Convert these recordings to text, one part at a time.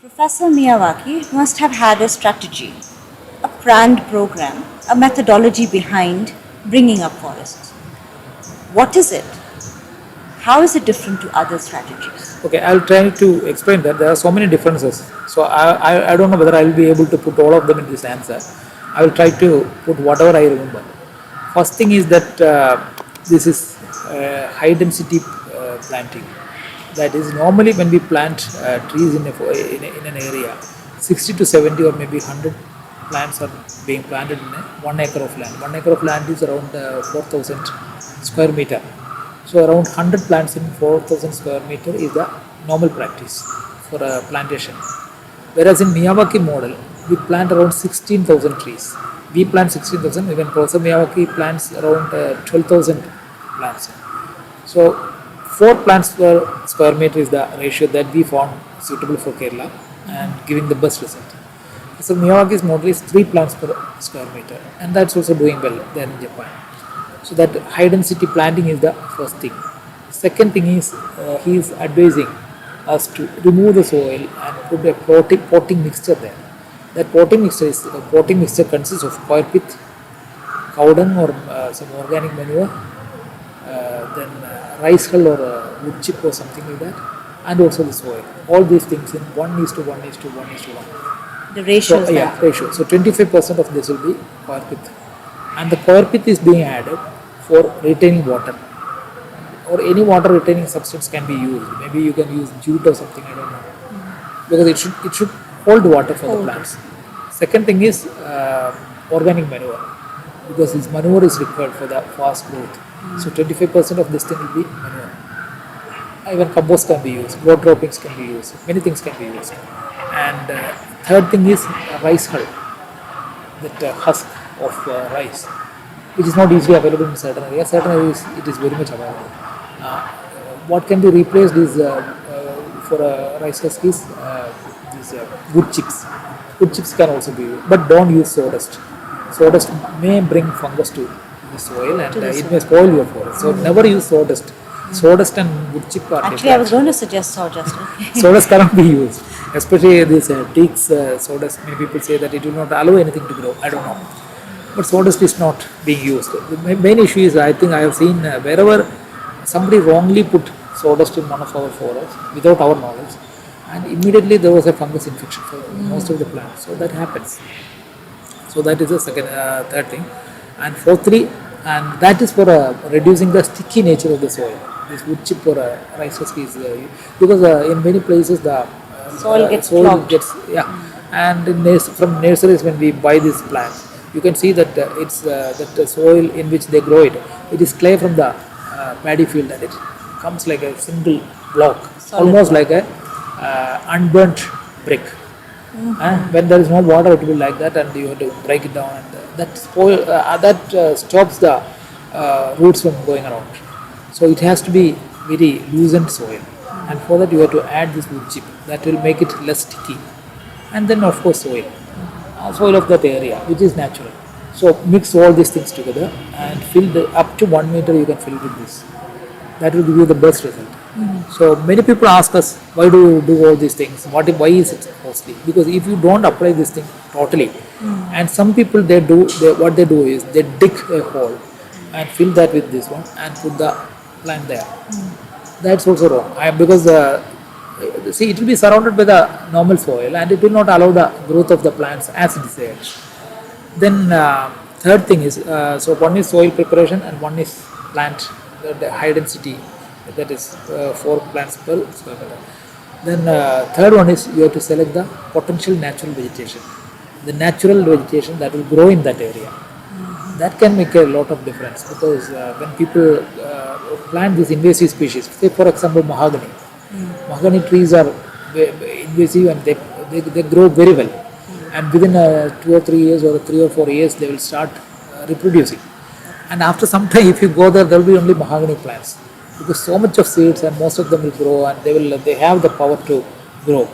Professor Miyawaki must have had a strategy, a planned program, a methodology behind bringing up forests. What is it? How is it different to other strategies? Okay, I'll try to explain that there are so many differences. So I don't know whether I will be able to put all of them in this answer. I will try to put whatever I remember. First thing is that this is high density planting. That is normally when we plant trees in an area, 60 to 70 or maybe 100 plants are being planted in 1 acre of land. 1 acre of land is around 4,000 square meter. So around 100 plants in 4,000 square meter is the normal practice for a plantation. Whereas in Miyawaki model, we plant around 16,000 trees. We plant 16,000, even Professor Miyawaki plants around 12,000 plants. So 4 plants per square meter is the ratio that we found suitable for Kerala and giving the best result. So Miyawaki's model is 3 plants per square meter, and that's also doing well there in Japan. So that high density planting is the first thing. Second thing is he is advising us to remove the soil and put a potting mixture there. That potting mixture consists of coir pith, cow dung or some organic manure, then rice hull or wood chip or something like that, and also the soil. All these things in 1:1:1:1. The ratio is Yeah, ratio. So 25% of this will be coir pith, and the coir pith is being added for retaining water, or any water retaining substance can be used. Maybe you can use jute or something. I don't know, because it should hold water for the plants. Second thing is organic manure, because this manure is required for the fast growth. So 25% of this thing will be manure. Even compost can be used, road droppings can be used, many things can be used. And third thing is rice hull, that husk of rice, which is not easily available in certain areas. Certain areas it is very much available. What can be replaced is for rice husk is these wood chips. Wood chips can also be used, but don't use sawdust. Sawdust may bring fungus to the soil, and it may spoil your forest. So never use sawdust. Sawdust and wood chip are Actually, I was different. going to suggest sawdust. Okay. Sawdust cannot be used, especially this teak's sawdust. Many people say that it will not allow anything to grow. I don't know, but sawdust is not being used. The main issue is, I think I have seen wherever somebody wrongly put sawdust in one of our forests without our knowledge, and immediately there was a fungus infection for most of the plants. So that happens. So that is the third thing, and fourthly, and that is for reducing the sticky nature of the soil. This wood chip or rice husk is because in many places the Soil gets clogged. And from nurseries when we buy these plants, you can see that it's that the soil in which they grow it. It is clay from the paddy field, and it comes like a single block, Solid almost block. like a unburnt brick. And when there is no water, it will be like that, and you have to break it down, and that stops the roots from going around. So it has to be very loosened soil, and for that you have to add this wood chip. That will make it less sticky, and then of course soil of that area, which is natural. So mix all these things together and fill up to 1 meter. You can fill with this. That will give you the best result. So many people ask us, why do you do all these things? Why is it costly? Because if you don't apply this thing totally, and some people what they do is they dig a hole and fill that with this one and put the plant there. That's also wrong. Because see, it will be surrounded by the normal soil, and it will not allow the growth of the plants as desired. Then third thing is, so one is soil preparation and one is plant the high density, that is 4 plants per square meter. Then third one is you have to select the potential natural vegetation, the natural vegetation that will grow in that area. That can make a lot of difference, because when people plant these invasive species, say for example mahogany. Mahogany trees are invasive, and they grow very well, and within 2 or 3 years or 3 or 4 years they will start reproducing. And after some time, if you go there, there will be only mahogany plants, because so much of seeds and most of them will grow, and they have the power to grow,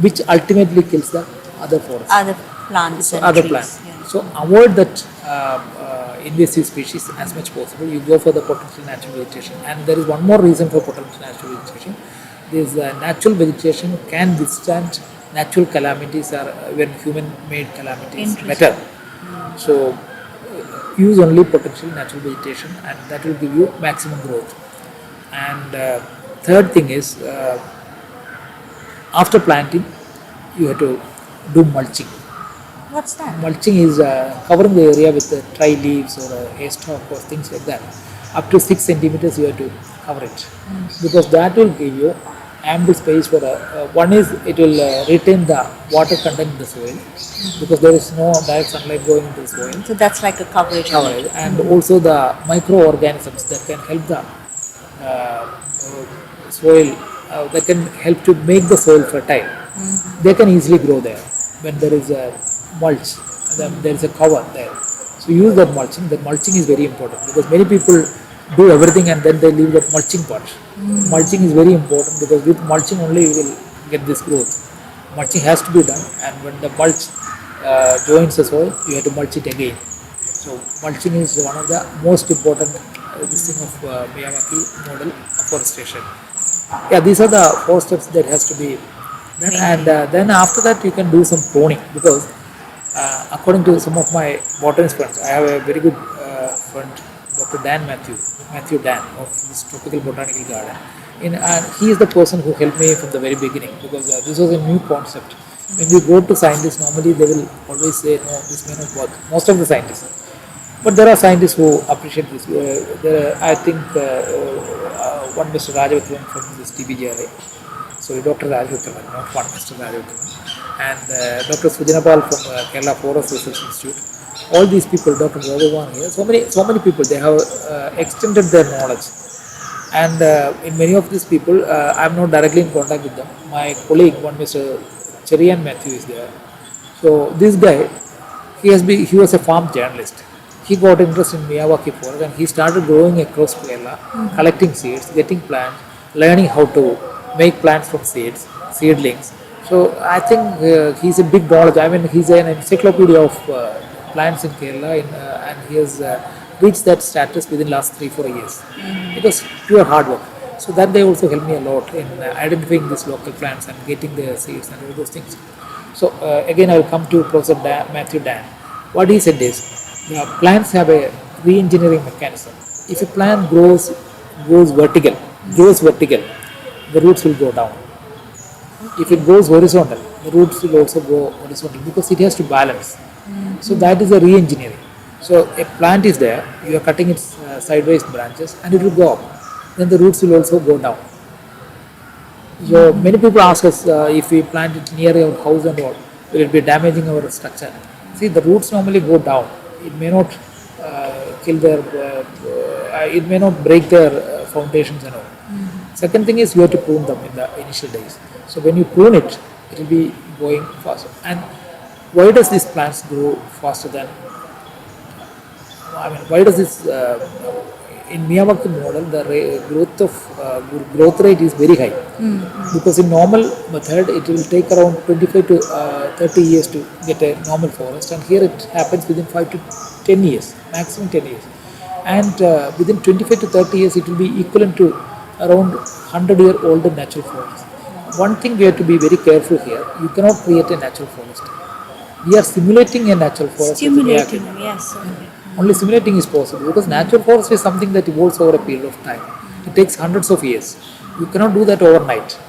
which ultimately kills the other forests, Other plants and other trees. plants. Yeah. So avoid that invasive species as much possible. You go for the potential natural vegetation, and there is one more reason for potential natural vegetation. This natural vegetation can withstand natural calamities are when human-made calamities Interesting. better. So use only potential natural vegetation, and that will give you maximum growth. And third thing is after planting, you have to do mulching. What's that? Mulching is covering the area with dry leaves or a stalk or things like that. Up to 6 centimeters, you have to cover it because that will give you ample space for one is it will retain the water content in the soil because there is no direct sunlight going into the soil. So that's like a coverage. on it. And also the microorganisms that can help the soil that can help to make the soil fertile. They can easily grow there when there is a mulch, then there is a cover there. So use that mulching. That mulching is very important because many people do everything and then they leave that mulching part. Mulching is very important because with mulching only you will get this growth. Mulching has to be done, and when the mulch joins the soil, you have to mulch it again. So mulching is one of the most important this thing of Miyawaki model afforestation. Yeah, these are the 4 steps that has to be done, and then after that you can do some pruning because according to some of my botanist friends, I have a very good friend, Dr. Matthew Dan of this tropical botanical garden. He is the person who helped me from the very beginning because this was a new concept. When we go to scientists, normally they will always say, no, this may not work. Most of the scientists. But there are scientists who appreciate this. I think one Mr. Rajavathavan from this TBGRA, sorry, Dr. Rajavathavan, not one Mr. Rajavathavan, and Dr. Sujinapal from Kerala Forest Research Institute. All these people, Dr. Raghavan here, so many people, they have extended their knowledge. And in many of these people, I am not directly in contact with them. My colleague, one Mr. Cherian Matthew, is there. So this guy, he was a farm journalist. He got interest in Miyawaki forest and he started growing across Kerala, collecting seeds, getting plants, learning how to make plants from seedlings. So I think he's a big knowledge. I mean, he's an encyclopedia of plants in Kerala, and he has reached that status within last 3-4 years. It was pure hard work. So that they also helped me a lot in identifying these local plants and getting their seeds and all those things. So again, I will come to Professor Matthew Dan. What he said is, plants have a re-engineering mechanism. If a plant grows vertical, the roots will go down. If it goes horizontal, the roots will also go horizontal because it has to balance. So that is a re-engineering. So a plant is there, you are cutting its sideways branches and it will go up. Then the roots will also go down. So many people ask us if we plant it near our house and all, will it be damaging our structure? See, the roots normally go down. It may not kill their, it may not break their foundations and all. Second thing is you have to prune them in the initial days. So when you prune it, it will be going faster. And why does these plants grow faster than? I mean, why does this? In Miyawaki model, the growth rate is very high because in normal method it will take around 25 to 30 years to get a normal forest, and here it happens within 5 to 10 years, maximum 10 years, and within 25 to 30 years it will be equivalent to around 100-year-old natural forest. One thing we have to be very careful here: you cannot create a natural forest. We are simulating a natural forest. Stimulating, yes. Only simulating is possible because natural forest is something that evolves over a period of time. It takes hundreds of years. You cannot do that overnight.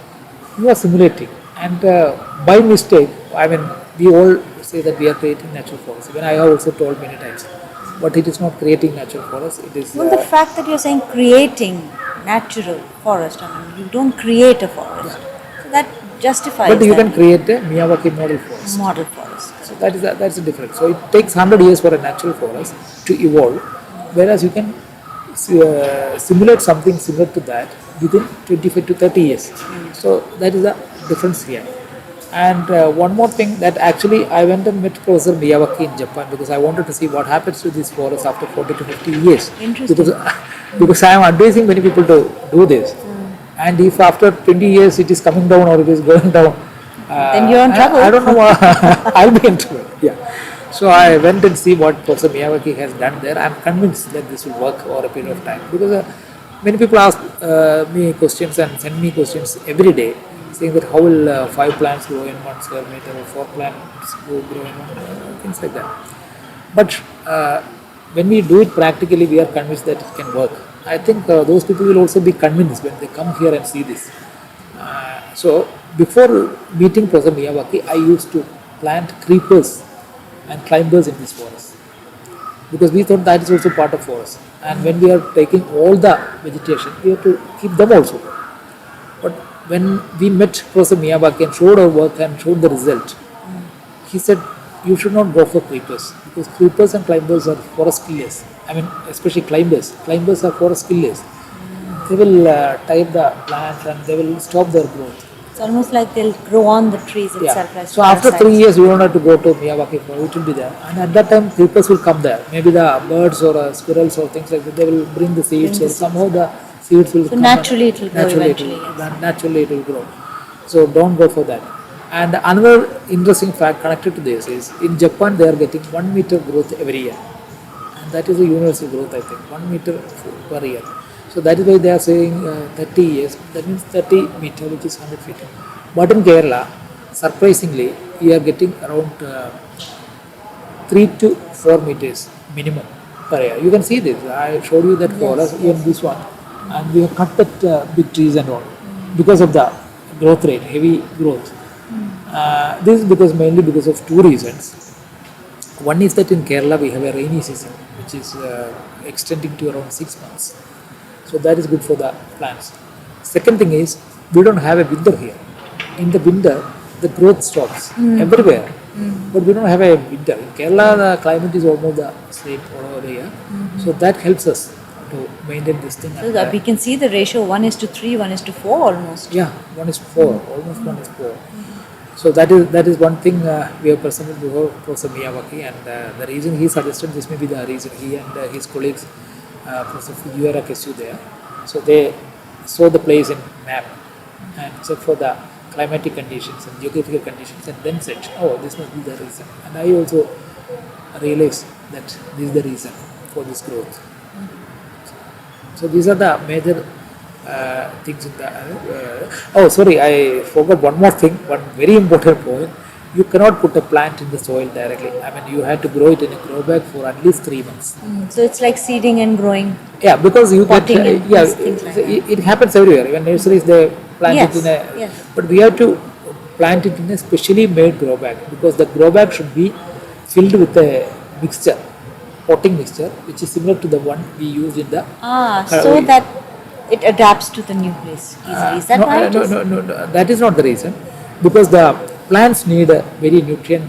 You are simulating, and by mistake, I mean, we all say that we are creating natural forest. Even I have also told many times, but it is not creating natural forest. It is. Well, the fact that you're saying creating natural forest, I mean, you don't create a forest. So that justifies. But you that can create a Miyawaki model forest. model forest. So that's the difference. So it takes 100 years for a natural forest to evolve, whereas you can simulate something similar to that within 25 to 30 years. So that is the difference here. And one more thing, that actually I went and met Professor Miyawaki in Japan because I wanted to see what happens to this forest after 40 to 50 years. Interesting. Because I am advising many people to do this. And if after 20 years it is coming down or it is going down, Then you're in trouble. I don't know what I'll be in trouble. Yeah. So I went and see what Professor Miyawaki has done there. I'm convinced that this will work over a period of time because Many people ask me questions and send me questions every day, saying that how will 5 plants grow in 1 square meter or 4 plants grow in things like that. But when we do it practically, we are convinced that it can work. I think those people will also be convinced when they come here and see this. So before meeting Professor Miyawaki, I used to plant creepers and climbers in this forest because we thought that is also part of forest. And when we are taking all the vegetation, we have to keep them also. But when we met Professor Miyawaki and showed our work and showed the result, he said you should not go for creepers because creepers and climbers are forest killers. I mean, especially climbers. Climbers are forest killers. They will tie up the plants and they will stop their growth. It's almost like they'll grow on the trees itself. Yeah. As So after parasites. 3 years, you don't have to go to Miyawaki for it will be there. And at that time, creepers will come there. Maybe the birds or squirrels or things like that. They will bring the seeds, or somehow the seeds will. So come naturally and it will grow eventually, naturally it will grow. So don't go for that. And another interesting fact connected to this is in Japan they are getting 1 meter growth every year, and that is a universal growth. I think 1 meter per year. So that is why they are saying 30 years. That means 30 meter, which is 100 feet. But in Kerala, surprisingly, we are getting around 3 to 4 meters minimum per year. You can see this. I showed you that forest, even this one, and we have cut that big trees and all because of the growth rate, heavy growth. This is because mainly because of two reasons. One is that in Kerala we have a rainy season, which is extending to around 6 months. So that is good for the plants. Second thing is we don't have a winter here. In the winter, the growth stops everywhere, but we don't have a winter. In Kerala, the climate is almost the same all over the year, so that helps us to maintain this thing. So that we can see the ratio 1:3, 1:4 almost. Yeah, 1:4, almost 1:4. So that is one thing we have presented before Professor Miyawaki, and the reason he suggested this may be the reason he and his colleagues, Professor Fujiwara Kesu there. So they saw the place in map and checked for the climatic conditions and geographical conditions, and then said, "Oh, this must be the reason." And I also realized that this is the reason for this growth. So these are the major things in the. Oh, sorry, I forgot one more thing. One very important point. You cannot put a plant in the soil directly. I mean, you have to grow it in a grow bag for at least 3 months. So it's like seeding and growing. Yeah, because you get Potting and yeah, things like it happens everywhere. Even nurseries they plant Yes, it in a. yes. But we have to plant it in a specially made grow bag because the grow bag should be filled with a mixture, potting mixture, which is similar to the one we use in the. So that it adapts to the new place easily. Is that no, right? no, that is not the reason, because the plants need a very nutrient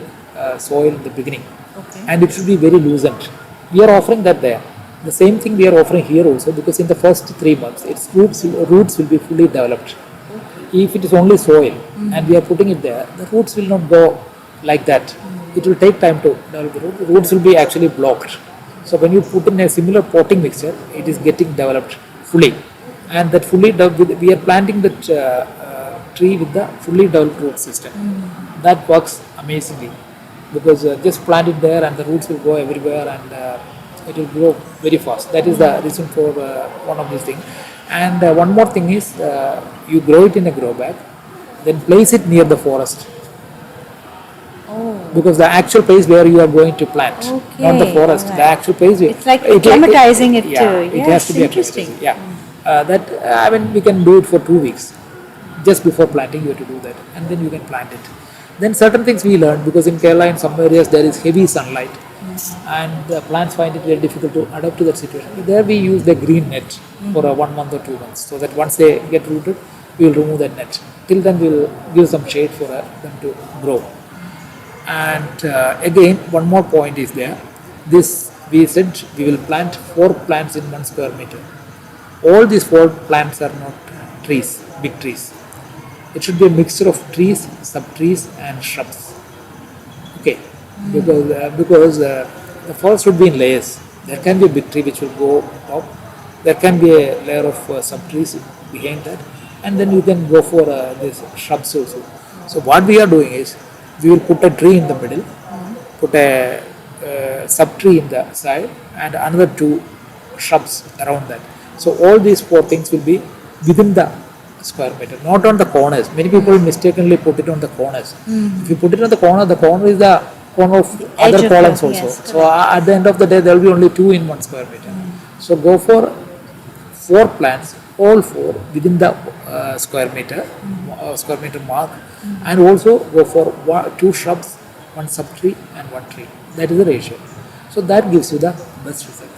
soil in the beginning, Okay. and it should be very loosened. We are offering that there. The same thing we are offering here also, because in the first 3 months, its roots will be fully developed. If it is only soil and we are putting it there, the roots will not go like that. It will take time to develop the root. The roots will be actually blocked. So when you put in a similar potting mixture, it is getting developed fully, and that we are planting that tree with the fully developed root system. That works amazingly, because just plant it there and the roots will go everywhere, and it will grow very fast. That is the reason for one of these things. And one more thing is you grow it in a grow bag, then place it near the forest, Oh. because the actual place where you are going to plant, not the Okay, forest, alright. the actual place. It's like acclimatizing it yeah, to- it has yes, to be interesting. acclimatizing. Yeah, that I mean we can do it for 2 weeks. Just before planting, you have to do that, and then you can plant it. Then certain things we learned, because in Kerala, in some areas there is heavy sunlight, and the plants find it very difficult to adapt to that situation. There we use the green net for 1 month or 2 months, so that once they get rooted, we will remove that net. Till then, we will give some shade for them to grow. And again, one more point is there. This we said we will plant 4 plants in 1 square meter. All these 4 plants are not trees, big trees. It should be a mixture of trees, sub-trees, and shrubs. Okay, because the forest should be in layers. There can be a big tree which will go top. There can be a layer of sub-trees behind that, and then you can go for these shrubs also. So what we are doing is we will put a tree in the middle, put a sub-tree in the side, and another 2 shrubs around that. So all these four things will be within the square meter, not on the corners. Many people mistakenly put it on the corners. If you put it on the corner is the corner of Edge other of columns the- also. yes, So at the end of the day, there will be only 2 in 1 square meter. So go for 4 plants, all 4 within the square meter mark, and also go for 2 shrubs, 1 sub tree and 1 tree. That is the ratio. So that gives you the best result.